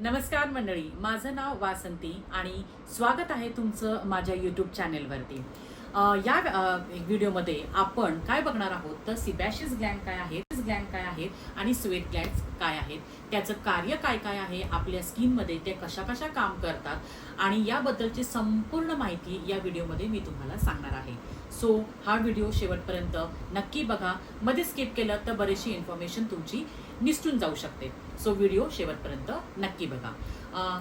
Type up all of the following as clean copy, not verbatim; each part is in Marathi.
नमस्कार मंडळी, माझं नाव वासंती आणि स्वागत आहे तुमचं माझ्या यूट्यूब चॅनेलवरती. या व्हिडिओमध्ये आपण काय बघणार आहोत तर सिबॅशियस ग्लँड काय आहेत आणि स्वेट ग्लँड्स काय आहेत, त्याचं कार्य काय काय आहे, आपल्या स्किनमध्ये ते कशा कशा काम करतात आणि याबद्दलची संपूर्ण माहिती या व्हिडिओमध्ये मी तुम्हाला सांगणार आहे. सो हा व्हिडिओ शेवटपर्यंत नक्की बघा. मध्ये स्किप केलं तर बरीचशी इन्फॉर्मेशन तुमची निसटून जाऊ शकते. सो व्हिडिओ शेवटपर्यंत नक्की बघा.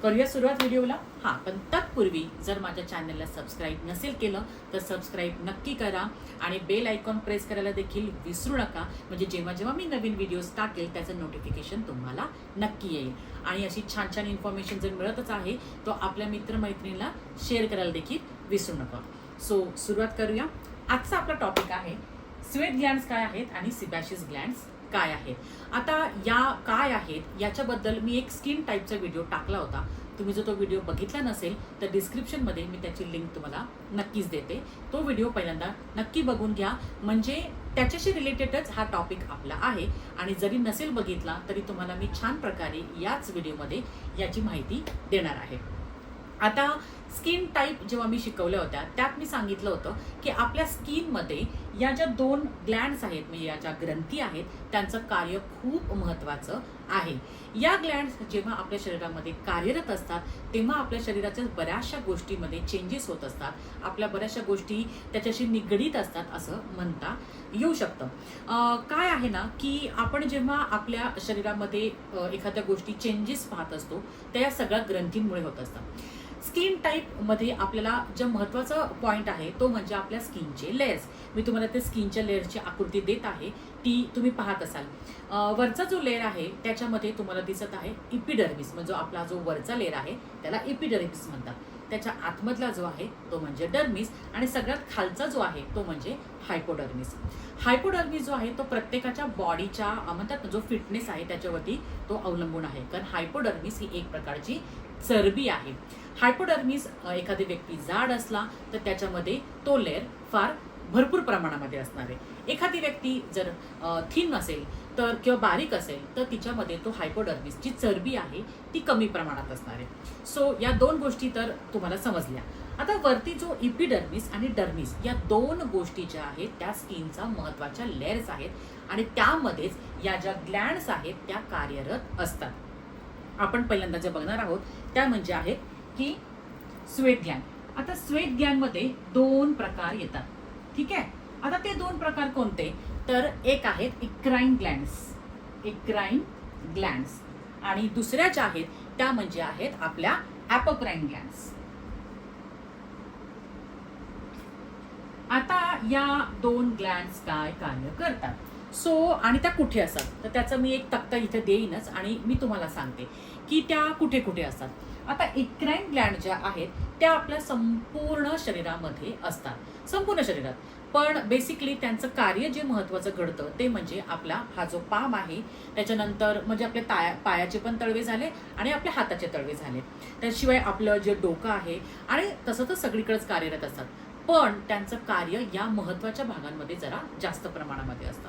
करूया सुरुवात व्हिडिओला. पण तत्पूर्वी जर माझ्या चॅनलला सबस्क्राईब नसेल केलं तर सबस्क्राईब नक्की करा आणि बेल आयकॉन प्रेस करायला देखील विसरू नका, म्हणजे जेव्हा जेव्हा मी नवीन व्हिडिओज टाकेल त्याचं नोटिफिकेशन तुम्हाला नक्की येईल. आणि अशी छान छान इन्फॉर्मेशन जर मिळतच आहे तो आपल्या मित्रमैत्रिणीला शेअर करायला देखील विसरू नका. सो सुरुवात करूया. आजचा आपला टॉपिक आहे स्वेट ग्लँड्स काय आहेत आणि सिबॅशियस ग्लँड्स काय आहेत. आता या काय आहेत याच्याबद्दल मी एक स्किन टाईपचा व्हिडिओ टाकला होता. तुम्ही जर तो व्हिडिओ बघितला नसेल तर डिस्क्रिप्शनमध्ये मी त्याची लिंक तुम्हाला नक्कीच देते. तो व्हिडिओ पहिल्यांदा नक्की बघून घ्या, म्हणजे त्याच्याशी रिलेटेडच हा टॉपिक आपला आहे. आणि जरी नसेल बघितला तरी तुम्हाला मी छान प्रकारे याच व्हिडिओमध्ये याची माहिती देणार आहे. आता स्किन टाईप जेव्हा मी शिकवल्या होत्या त्यात मी सांगितलं होतं की आपल्या स्किनमध्ये या ज्या दोन ग्लँड्स आहेत, म्हणजे या ज्या ग्रंथी आहेत, त्यांचं कार्य खूप महत्त्वाचं आहे. या ग्लँड्स जेव्हा आपल्या शरीरामध्ये कार्यरत असतात तेव्हा आपल्या शरीराच्या बऱ्याचशा गोष्टीमध्ये चेंजेस होत असतात. आपल्या बऱ्याचशा गोष्टी त्याच्याशी निगडीत असतात असं म्हणता येऊ शकतं. काय आहे ना की आपण जेव्हा आपल्या शरीरामध्ये एखाद्या गोष्टी चेंजेस पाहत असतो त्या या सगळ्या ग्रंथींमुळे होत असतात. स्किन टाईपमध्ये आपल्याला जे महत्त्वाचा पॉईंट आहे तो म्हणजे आपल्या स्किनचे लेयर्स. मी तुम्हाला ते स्किनच्या लेयरची आकृती देत आहे, ती तुम्ही पाहत असाल. वरचा जो लेयर आहे त्याच्यामध्ये तुम्हाला दिसत आहे इपिडर्मिस, म्हणजे आपला जो वरचा लेयर आहे त्याला इपिडर्मिस म्हणतात. त्याच्या आतमधला जो आहे तो म्हणजे डर्मिस आणि सगळ्यात खालचा जो आहे तो म्हणजे हायपोडर्मिस. हायपोडर्मिस जो आहे तो प्रत्येकाच्या बॉडीच्या म्हणतात ना जो फिटनेस आहे त्याच्यावरती तो अवलंबून आहे, कारण हायपोडर्मिस ही एक प्रकारची चरबी आहे. हायपोडर्मिस एखादी व्यक्ती जाड असला तर त्याच्यामध्ये तो लेअर फार भरपूर प्रमाणामध्ये असणार आहे. एखादी व्यक्ती जर थिन असेल तर किंवा बारीक असेल तर तिच्यामध्ये तो हायपोडर्मिसची चरबी आहे ती कमी प्रमाणात असणार आहे. सो या दोन गोष्टी तर तुम्हाला समजल्या. आता वरती जो इपिडर्मिस आणि डर्मिस या दोन गोष्टी ज्या आहेत त्या स्किनचा महत्त्वाच्या लेयर्स आहेत आणि त्यामध्येच या ज्या ग्लँड्स आहेत त्या कार्यरत असतात. आपण पहिल्यांदा जे बघणार आहोत त्या म्हणजे आहेत की स्वेट ग्लँड. आता स्वेट ग्लँडमध्ये दोन प्रकार येतात, ठीक आहे. आता ते दोन प्रकार कोणते तर एक आहेत इक्राइन ग्लँड्स आणि दुसऱ्या ज्या आहेत त्या म्हणजे आहेत आपल्या ॲपोक्राइन ग्लँड्स. आता या दोन ग्लँड्स काय कार्य करतात सो आणि त्या कुठे असतात तर त्याचं मी एक तक्ता इथे देईनच आणि मी तुम्हाला सांगते की त्या कुठे कुठे असतात. आता इक्राइन ग्लँड ज्या आहेत त्या आपल्या संपूर्ण शरीरामध्ये असतात, संपूर्ण शरीरात. पण बेसिकली त्यांचं कार्य जे महत्त्वाचं घडतं ते म्हणजे आपला हा जो पाम आहे त्याच्यानंतर म्हणजे आपल्या पायाचे पण तळवे झाले आणि आपल्या हाताचे तळवे झाले, त्याशिवाय आपलं जे डोकं आहे आणि तसं तर सगळीकडेच कार्यरत असतात. पण त्यांचं कार्य या महत्त्वाच्या भागांमध्ये जरा जास्त प्रमाणामध्ये असतं.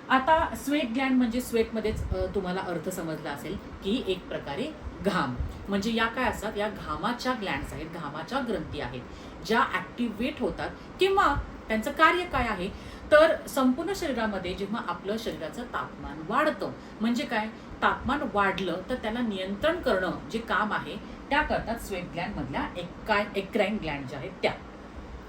आता स्वेट ग्लँड म्हणजे स्वेटमध्येच तुम्हाला अर्थ समजला असेल की एक प्रकारे घाम, म्हणजे या काय असतात या घामाच्या ग्लँड्स आहेत, घामाच्या ग्रंथी आहेत ज्या ॲक्टिव्हेट होतात. किंवा त्यांचं कार्य काय आहे तर संपूर्ण शरीरामध्ये जेव्हा आपलं शरीराचं तापमान वाढतं, म्हणजे काय तापमान वाढलं तर त्याला नियंत्रण करणं जे काम आहे त्या करतात स्वेट ग्लँडमधल्या इक्राइन ग्लँड ज्या आहेत त्या.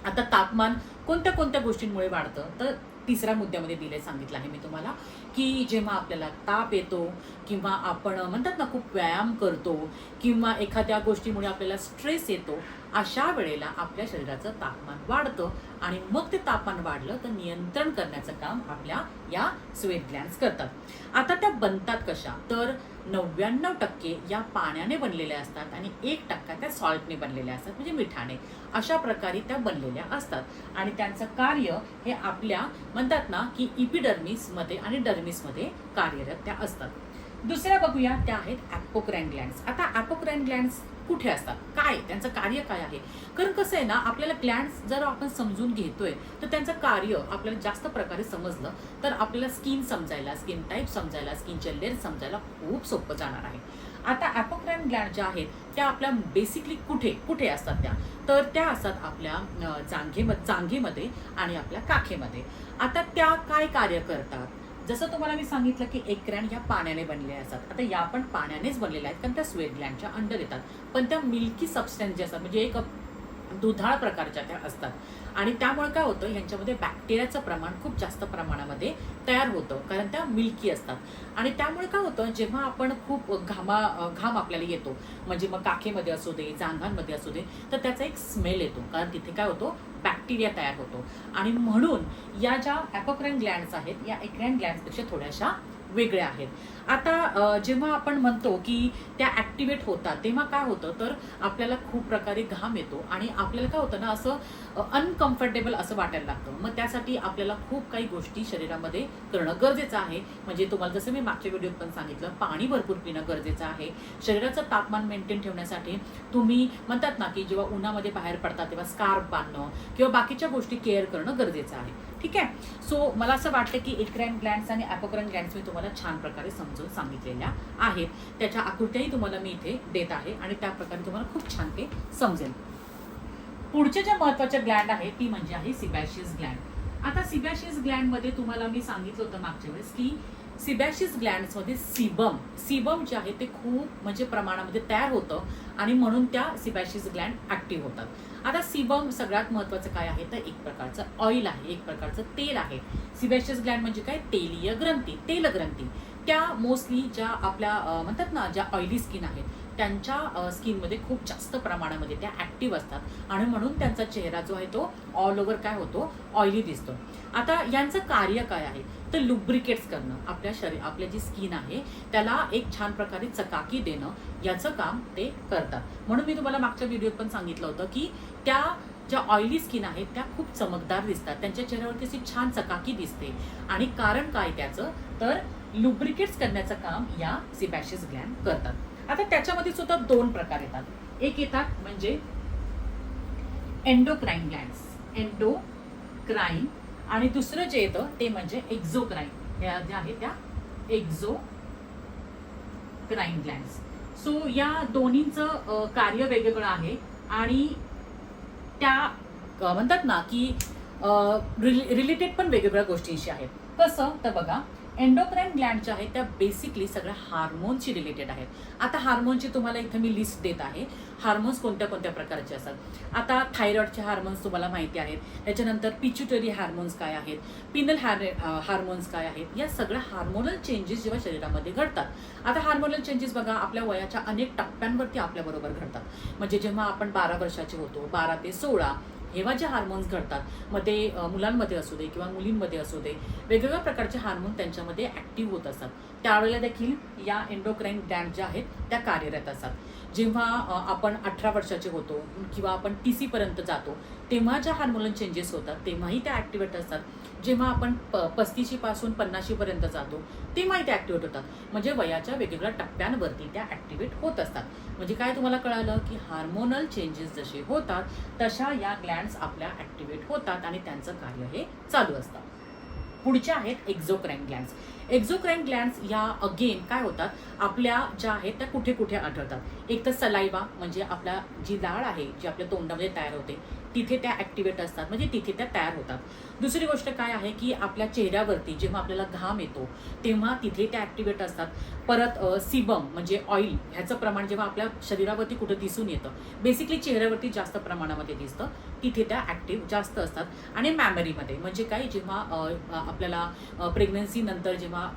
आता तापमान कोणत्या कोणत्या गोष्टींमुळे वाढतं तर तिसऱ्या मुद्द्यामध्ये सांगितलं आहे मी तुम्हाला की जेव्हा आपल्याला ताप येतो किंवा आपण म्हणतात ना खूप व्यायाम करतो किंवा एखाद्या गोष्टीमुळे आपल्याला स्ट्रेस येतो, अशा वेळेला आपल्या शरीराचं तापमान वाढतं आणि मग ते तापमान वाढलं तर नियंत्रण करण्याचं काम आपल्या या स्वेट ग्लँड्स करतात. आता त्या बनतात कशा तर 99% या पाण्याने बनलेल्या असतात आणि 1% त्या सॉल्टने बनलेल्या असतात, म्हणजे मिठाने. अशा प्रकारे त्या बनलेल्या असतात आणि त्यांचं कार्य हे आपल्या म्हणतात ना की इपिडर्मिसमध्ये आणि डर्मिसमध्ये कार्यरत त्या असतात. दुसऱ्या बघूया त्या आहेत ॲपोक्राइन ग्लँड्स. आता ॲपोक्राइन ग्लँड्स कुठे असतात, काय त्यांचं कार्य काय आहे, कारण कसं आहे ना आपल्याला ग्लँड्स जर आपण समजून घेतोय तर त्यांचं कार्य आपल्याला जास्त प्रकारे समजलं तर आपल्याला स्किन समजायला, स्किन टाईप समजायला, स्किनचे लेयर समजायला खूप सोपं जाणार आहे. आता ॲपोक्राइन ग्लॅन्ड ज्या आहेत त्या आपल्या बेसिकली कुठे असतात तर त्या असतात आपल्या जांघेमध्ये आणि आपल्या काखेमध्ये. आता त्या काय कार्य करतात, जसं तुम्हाला मी सांगितलं की एक्रॅन ह्या पाण्याने बनलेल्या असतात. आता या पण पाण्यानेच बनलेल्या आहेत कारण त्या स्वेट ग्लॅन्डच्या अंडर येतात, पण त्या मिल्की सबस्टन्स जे असतात म्हणजे एक दुधाळ प्रकारच्या त्या असतात आणि त्यामुळे काय होतं ह्यांच्यामध्ये बॅक्टेरियाचं प्रमाण खूप जास्त प्रमाणामध्ये तयार होतं कारण त्या मिल्की असतात. आणि त्यामुळे काय होतं जेव्हा आपण खूप घाम आपल्याला येतो म्हणजे मग काखेमध्ये असू दे जांघांमध्ये असू दे तर त्याचा एक स्मेल येतो कारण तिथे काय होतो बॅक्टेरिया तयार होतो. आणि म्हणून या ज्या ॲपोक्राइन ग्लॅन्ड्स आहेत या एक्रॅन ग्लॅन्ड्सपेक्षा थोड्याशा वेगळ्या आहेत. आता जेव्हा आपण म्हणतो की त्या ॲक्टिवेट होतात तेव्हा काय होतं तर आपल्याला खूप प्रकारे घाम येतो आणि आपल्याला काय होतं ना असं अनकम्फर्टेबल असं वाटायला लागतं. मग त्यासाठी आपल्याला खूप काही गोष्टी शरीरामध्ये करणं गरजेचं आहे. म्हणजे तुम्हाला जसं मी मागच्या व्हिडिओत पण सांगितलं पाणी भरपूर पिणं गरजेचं आहे. शरीराचं तापमान मेंटेन ठेवण्यासाठी तुम्ही म्हणतात ना की जेव्हा उन्हामध्ये बाहेर पडतात तेव्हा स्कार्फ बांधणं किंवा बाकीच्या गोष्टी केअर करणं गरजेचं आहे. ठीक आहे. सो मला असं वाटतं की एक्रॅन ग्लॅन्ड्स आणि ॲपोक्राइन ग्लॅन्ड्स मी तुम्हाला छान प्रकारे समजून सांगितलेल्या आहेत. त्याच्या आकृत्याही तुम्हाला मी इथे देत आहे आणि त्या प्रकारे तुम्हाला खूप छान ते समजेल. पुढचे ज्या महत्वाच्या ग्लॅन्ड आहे ती म्हणजे आहे सिबॅशियस ग्लॅन्ड. आता सिबॅशियस ग्लॅन्डमध्ये तुम्हाला मी सांगितलं होतं मागच्या वेळेस की सिबॅशियस ग्लॅन्ड्समध्ये सिबम जे आहे ते खूप म्हणजे प्रमाणामध्ये तयार होतं आणि म्हणून त्या सिबॅशियस ग्लॅन्ड ॲक्टिव्ह होतात. आता सिबम सगळ्यात महत्त्वाचं काय आहे तर एक प्रकारचं ऑइल आहे, एक प्रकारचं तेल आहे. सिबॅशियस ग्लॅन्ड म्हणजे काय तेलीय ग्रंथी, तेलग्रंथी. त्या मोस्टली ज्या आपल्या म्हणतात ना ज्या ऑइली स्किन आहेत त्यांच्या स्किनमध्ये खूप जास्त प्रमाणामध्ये त्या ॲक्टिव्ह असतात आणि म्हणून त्यांचा चेहरा जो आहे तो ऑल ओव्हर काय होतो ऑइली दिसतो. आता यांचं कार्य काय आहे तर लुब्रिकेट्स करणं, आपल्या जी स्किन आहे त्याला एक छान प्रकारे चकाकी देणं याचं काम ते करतात. म्हणून मी तुम्हाला मागच्या व्हिडिओत पण सांगितलं होतं की त्या ज्या ऑइली स्किन आहेत त्या खूप चमकदार दिसतात, त्यांच्या चेहऱ्यावरती अशी छान चकाकी दिसते. आणि कारण काय त्याचं तर लुब्रिकेट्स करण्याचं काम या सिबॅशियस ग्लॅन्ड करतात. आता त्याच्यामध्ये सुद्धा दोन प्रकार येतात. एक येतात म्हणजे एंडोक्राइन ग्लॅन्ड्स, एंडोक्राइन, आणि दुसरं जे येतं ते म्हणजे एक्झोक्राइन. ह्या ज्या आहेत त्या एक्झोक्राइन ग्लॅन्ड्स. सो या दोन्हींचं कार्य वेगवेगळं आहे आणि त्या म्हणतात ना की रिलेटेड पण वेगवेगळ्या गोष्टींशी आहेत. कसं तर बघा एंडोक्राइन ग्लॅन्ड ज्या आहेत त्या बेसिकली सगळ्या हार्मोन्सशी रिलेटेड आहेत. आता हार्मोनची तुम्हाला इथं मी लिस्ट देत आहे. हार्मोन्स कोणत्या कोणत्या प्रकारचे असतात. आता थायरॉइडचे हार्मोन्स तुम्हाला माहिती आहेत, त्याच्यानंतर पिच्युटरी हार्मोन्स काय आहेत, पिनल हार्मोन्स काय आहेत, या सगळ्या हार्मोनल चेंजेस जेव्हा शरीरामध्ये घडतात. आता हार्मोनल चेंजेस बघा आपल्या वयाच्या अनेक टप्प्यांवरती आपल्याबरोबर घडतात. म्हणजे जेव्हा आपण 12 वर्षाचे होतो 12 ते 16 जेव्हा जे हार्मोन्स घडतात मग ते मुलांमध्ये असू दे किंवा मुलींमध्ये असू दे वेगवेगळ्या प्रकारचे हार्मोन त्यांच्यामध्ये ॲक्टिव्ह होत असतात. त्यावेळेला देखील या एंडोक्राइन ग्लॅन्ड ज्या आहेत त्या कार्यरत असतात. जेव्हा आपण 18 वर्षाचे होतो किंवा आपण TC पर्यंत जातो तेव्हा ज्या हार्मोनल चेंजेस होतात तेव्हाही त्या ॲक्टिवेट असतात. जेव्हा आपण 35 पासून 50 पर्यंत जातो तेव्हाही त्या ॲक्टिवेट होतात. म्हणजे वयाच्या वेगवेगळ्या टप्प्यांवरती त्या ॲक्टिवेट होत असतात. म्हणजे काय तुम्हाला कळालं की हार्मोनल चेंजेस जसे होतात तशा या ग्लॅन्ड्स आपल्या ॲक्टिवेट होतात आणि त्यांचं कार्य हे चालू असतं. पुढच्या आहेत एक्झोक्राइन ग्लॅन्ड्स. एक्झोक्राइन ग्लॅन्ड्स या अगेन काय होतात आपल्या ज्या आहेत त्या कुठे कुठे आढळतात. एक तर सलाइवा म्हणजे आपल्या जी लाळ आहे जी आपल्या तोंडामध्ये तयार होते तिथे त्या ॲक्टिवेट असतात, म्हणजे तिथे त्या तयार होतात. दुसरी गोष्ट काय आहे की आपल्या चेहऱ्यावरती जेव्हा आपल्याला घाम येतो तेव्हा तिथे त्या ॲक्टिवेट असतात. परत सिबम म्हणजे ऑइल ह्याचं प्रमाण जेव्हा आपल्या शरीरावरती कुठं दिसून येतं बेसिकली चेहऱ्यावरती जास्त प्रमाणामध्ये दिसतं तिथे त्या ॲक्टिव्ह जास्त असतात. आणि मॅमरीमध्ये म्हणजे काय जेव्हा आपल्याला प्रेग्नन्सी नंतर जेव्हा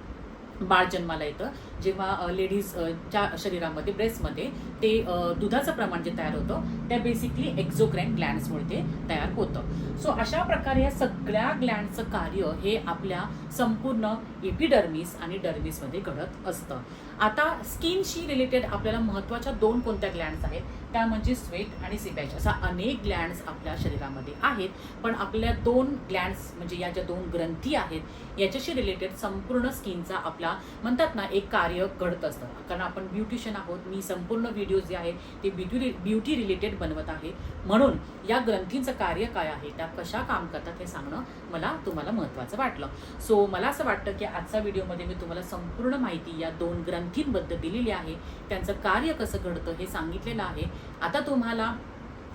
बाळ जन्माला येतं जेव्हा लेडीजच्या शरीरामध्ये ब्रेस्टमध्ये ते दुधाचं प्रमाण जे तयार होतं त्या बेसिकली एक्झोक्राइन ग्लॅन्ड्समुळे ते तयार होतं. सो अशा प्रकारे या सगळ्या ग्लॅन्डचं कार्य हे आपल्या संपूर्ण एपिडर्मिस आणि डर्मिसमध्ये घडत असतं. आता स्किनशी रिलेटेड आपल्याला महत्त्वाच्या दोन कोणत्या ग्लॅन्ड्स आहेत त्या म्हणजे स्वेट आणि सिबॅशियस. असा अनेक ग्लॅन्ड्स आपल्या शरीरामध्ये आहेत पण आपल्या दोन ग्लॅन्ड्स म्हणजे या ज्या दोन ग्रंथी आहेत याच्याशी रिलेटेड संपूर्ण स्किनचा आपल्या आपला म्हणतात ना एक कार्य घडत असतं. कारण आपण ब्युटिशियन आहोत. मी संपूर्ण व्हिडिओ जे आहेत ते ब्युटी रिलेटेड बनवत आहे. म्हणून या ग्रंथींचं कार्य काय आहे, त्या कशा काम करतात हे सांगणं मला तुम्हाला महत्त्वाचं वाटलं. सो मला असं वाटतं की आजच्या व्हिडिओमध्ये मी तुम्हाला संपूर्ण माहिती या 2 ग्रंथींबद्दल दिलेली आहे. त्यांचं कार्य कसं घडतं हे सांगितलेलं आहे. आता तुम्हाला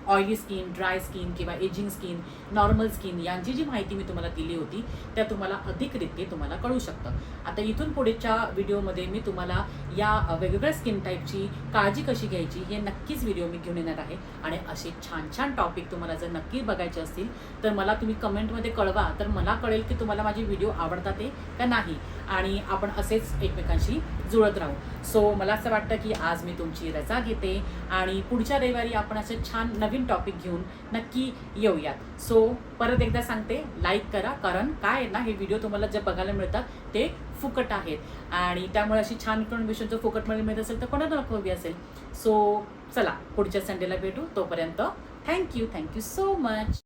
ऑइली स्किन, ड्राय स्किन किंवा एजिंग स्किन, नॉर्मल स्किन यांची जी माहिती मी तुम्हाला दिली होती त्या तुम्हाला अधिकरित्या तुम्हाला कळू शकतं. आता इथून पुढेच्या व्हिडिओमध्ये मी तुम्हाला या वेगवेगळ्या स्किन टाईपची काळजी कशी घ्यायची हे नक्कीच व्हिडिओ मी घेऊन येणार आहे. आणि असे छान छान टॉपिक तुम्हाला जर नक्की बघायचे असतील तर मला तुम्ही कमेंटमध्ये कळवा, तर मला कळेल की तुम्हाला माझे व्हिडिओ आवडतात ते का नाही, आणि आपण असेच एकमेकांशी जुळत राहू. सो मला असं वाटतं की आज मी तुमची रजा घेते आणि पुढच्या रविवारी आपण असे छान नवीन टॉपिक घेऊन नक्की येऊयात. सो परत एकदा सांगते, लाईक करा, कारण काय आहे ना हे व्हिडिओ तुम्हाला जे बघायला मिळतात ते फुकट आहेत आणि त्यामुळे अशी छान इन्फॉर्मेशन जर फुकटमध्ये मिळत असेल तर कोणाला नको हवी असेल. सो चला पुढच्या संडेला भेटू. तोपर्यंत थँक्यू सो मच.